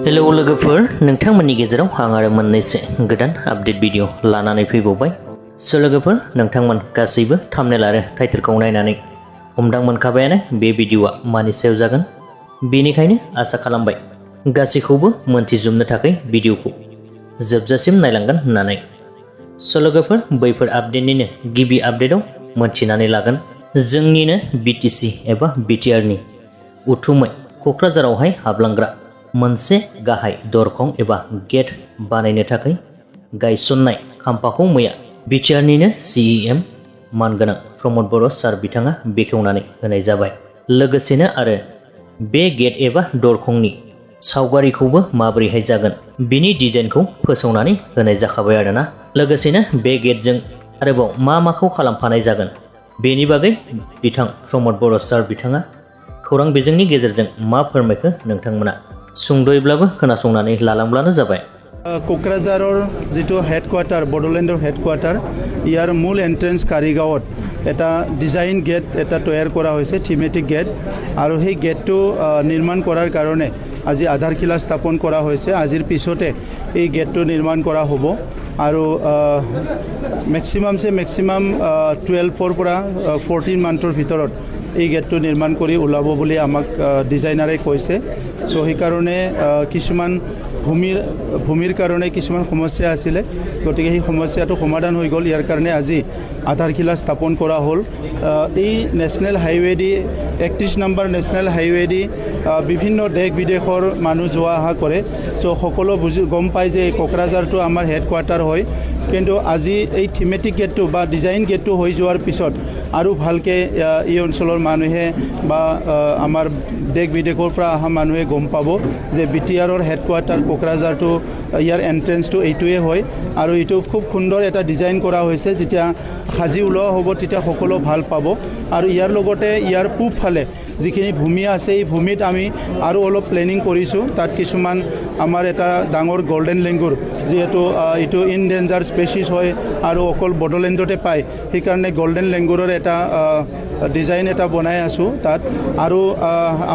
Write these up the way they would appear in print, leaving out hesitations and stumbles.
Hello लोगोफोर नोंथांमोननि गेजेराव आं आरो मोननैसो गोदान आपडेट भिडिअ लानानै फैबावबाय। लोगोफोर नोंथांमोन गासैबो थाम्बनेल आरो टाइटेलखौ नायनानै हमदां मोनखाबायानो बे भिडिअआ मानि सायाव जागोन। बेनिखायनो आसा खालामबाय गासैखौबो मोनथिजोबनो थाखाय भिडिअखौ जोबजासिम नायलांगोन होननानै। लोगोफोर बैफोर आपडेटनिनो गिबि आपडेटआव मोनथिनानै लागोन जोंनिनो बिटिसि एबा बिटिआरनि उथुमै क'क्राझारावहाय हाबलांग्रा मोनसे गाहाय दरखं एबा गेट बानायनो थाखाय गायसननाय खाम्फाखौ मैया बिटिआरनिनो सिएम मानगोनां प्रमद बर' सार बिथाङा बेखेवनानै होनाय जाबाय। लोगोसेनो आरो बे गेट एबा दरखंनि सावगारिखौबो माबोरैहाय जागोन बिनि डिजाइनखौ फोसावनानै होनाय जाखाबाय आरोना। लोगोसेनो बे गेटजों आरोबाव मा माखौ खालामफानाय जागोन बेनि बागै बिथां प्रमद बर' सार बिथाङा खौरां बिजोंनि गेजेरजों मा फोरमायखो नोंथांमोना सुंद'यैब्लाबो खोनासंनानै लालांब्लानो जाबाय। क'क्राझाৰৰ जितु हेडकोৱাर्टार बड'लेण्डৰ हेडकोৱাर्টাर ইয়াৰ মূল এণ্ট্ৰেন্স কাৰিগাঁৱত এটা ডিজাইন গেট এটা তৈয়াৰ কৰা হৈছে, থিমেটিক গেট, আৰু সেই গেটটো নিৰ্মাণ কৰাৰ কাৰণে আজি আধাৰশিলা স্থাপন কৰা হৈছে। আজিৰ পিছতে এই গেটটো নিৰ্মাণ কৰা হ'ব আৰু মেক্সিমাম 12ৰ পৰা 14 মান্থৰ ভিতৰত এই গেটটো নিৰ্মাণ কৰি ওলাব বুলি আমাক ডিজাইনাৰে কৈছে। চ' সেইকাৰণে কিছুমান ভূমিৰ কাৰণে কিছুমান সমস্যা আছিলে, গতিকে সেই সমস্যাটো সমাধান হৈ গ'ল। ইয়াৰ কাৰণে আজি আধাৰশিলা স্থাপন কৰা হ'ল। এই নেশ্যনেল হাইৱে দি 31 নম্বৰ নেশ্যনেল হাইৱে দি বিভিন্ন দেশ বিদেশৰ মানুহ যোৱা অহা কৰে। চ' সকলো গম পায় যে কোকৰাঝাৰটো আমাৰ হেডকোৱাৰ্টাৰ হয়, কিন্তু আজি এই থিমেটিক গেটটো বা ডিজাইন গেটটো হৈ যোৱাৰ পিছত আৰু ভালকৈ এই অঞ্চলৰ মানুহে বা আমাৰ দেশ বিদেশৰ পৰা অহা মানুহে গম পাব যে বিটিআৰৰ হেডকোৱাৰ্টাৰ কোকৰাঝাৰটো, ইয়াৰ এণ্ট্ৰেন্সটো এইটোৱে হয়। আৰু এইটো খুব সুন্দৰ এটা ডিজাইন কৰা হৈছে। যেতিয়া সাজি ওলোৱা হ'ব তেতিয়া সকলো ভাল পাব। আৰু ইয়াৰ লগতে ইয়াৰ পূবফালে যিখিনি ভূমি আছে এই ভূমিত আমি আৰু অলপ প্লেনিং কৰিছোঁ। তাত কিছুমান আমাৰ এটা ডাঙৰ গল্ডেন লেংগুৰ, যিহেতু এইটো ইনডেঞ্জাৰ স্পেচিছ হয় আৰু অকল বড়োলেণ্ডতে পায়, সেইকাৰণে গল্ডেন লেংগুৰৰ এটা ডিজাইন এটা বনাই আছোঁ তাত। আৰু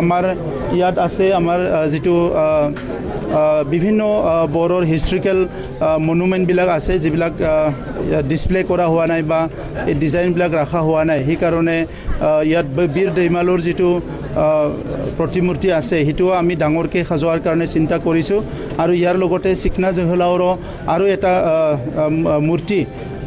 আমাৰ ইয়াত আছে আমাৰ যিটো বিভিন্ন বড়োৰ হিষ্ট্ৰিকেল মনুমেণ্টবিলাক আছে, যিবিলাক ডিছপ্লে কৰা হোৱা নাই বা এই ডিজাইনবিলাক ৰখা হোৱা নাই। সেইকাৰণে ইয়াত বীৰ দৈমালৰ যিটো প্ৰতিমূৰ্তি আছে সেইটোও আমি ডাঙৰকৈ সজোৱাৰ কাৰণে চিন্তা কৰিছোঁ। আৰু ইয়াৰ লগতে চিকনা জহলাওৰো আৰু এটা মূৰ্তি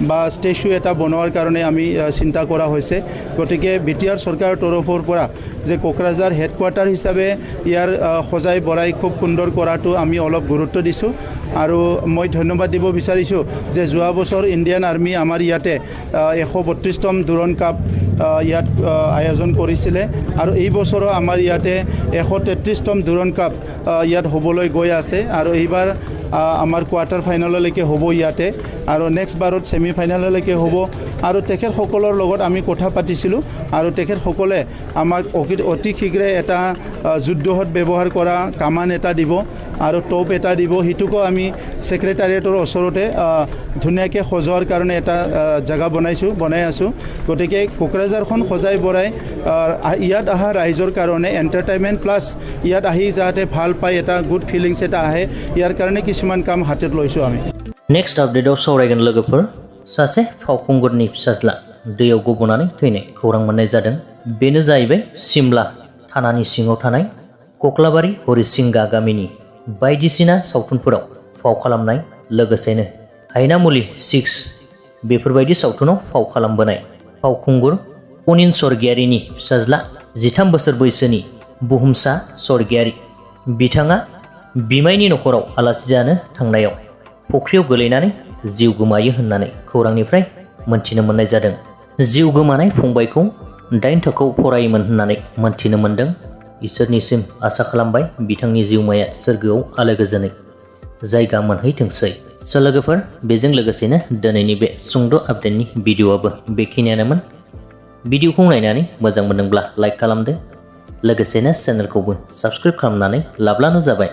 বা ষ্টেচু এটা বনোৱাৰ কাৰণে আমি চিন্তা কৰা হৈছে। গতিকে বিটিআৰ চৰকাৰৰ তৰফৰ পৰা যে কোকৰাঝাৰ হেডকোৱাৰ্টাৰ হিচাপে ইয়াৰ সজাই বৰাই খুব সুন্দৰ কৰাটো আমি অলপ গুৰুত্ব দিছোঁ। আৰু মই ধন্যবাদ দিব বিচাৰিছোঁ যে যোৱা বছৰ ইণ্ডিয়ান আৰ্মি আমাৰ ইয়াতে 132তম দূৰণ কাপ ইয়াত আয়োজন কৰিছিলে, আৰু এই বছৰো আমাৰ ইয়াতে 133তম দূৰণ কাপ ইয়াত হ'বলৈ গৈ আছে। আৰু এইবাৰ আমাৰ কোৱাৰ্টাৰ ফাইনেললৈকে হ'ব ইয়াতে, আৰু নেক্সট বাৰত ছেমি ফাইনেললৈকে হ'ব। আৰু তেখেতসকলৰ লগত আমি কথা পাতিছিলোঁ, আৰু তেখেতসকলে আমাক অতি শীঘ্ৰে এটা যুদ্ধত ব্যৱহাৰ কৰা কামান এটা দিব আৰু টপ এটা দিব। সেইটোকো আমি ছেক্ৰেটাৰিয়েটৰ ওচৰতে ধুনীয়াকৈ সজোৱাৰ কাৰণে এটা জেগা বনাই আছোঁ। গতিকে কোকৰাঝাৰখন সজাই বৰাই ইয়াত অহা ৰাইজৰ কাৰণে এণ্টাৰটেইনমেণ্ট প্লাছ ইয়াত আহি যাতে ভাল পায়, এটা গুড ফিলিংছ এটা আহে, ইয়াৰ কাৰণে কিছুমান কাম হাতত লৈছোঁ আমি। नेक्स्ट आपडेटआव सावरायगोन लोगोफोर सासे फावखुंगुरनि फिसाज्ला दैयाव गब'नानै थैनाय खौरां मोननाय जादों। बेनो जाहैबाय सिमला थानानि सिङाव थानाय कक्लाबारि हरिसिंगा गामिनि बायदिसिना सावथुनफोराव फाव खालामनाय, लोगोसेनो हायनामुलि 6 बेफोरबायदि सावथुनाव फाव खालामबोनाय फावखुंगुर अनिन स्वर्गियारिनि फिसाज्ला 13 बोसोर बैसोनि बुहुमसा स्वर्गियारि बिथाङा बिमायनि न'खराव आलासि जानो थांनायाव फुख्रियाव गोलैनानै जिउ गोमायो होननानै खौरांनिफ्राय मोनथिनो मोननाय जादों। जिउ गोमानाय फंबायखौ 8 थाखोआव फरायोमोन होननानै मोनथिनो मोनदों। इसोरनिसिम आसा खालामबाय बिथांनि जिउमाया सोरगोआव आलो गोजोनै जायगा मोनहैथोंसै। लोगोफोर बेजों लोगोसेनो दिनैनि बे सुंद' आपडेटनि भिडिअआबो बेखिनियानोमोन। भिडिअखौ नायनानै मोजां मोनदोंब्ला लाइक खालामदो, लोगोसेनो चेनेलखौबो साबस्क्राइब खालामनानै लाब्लानो जाबाय।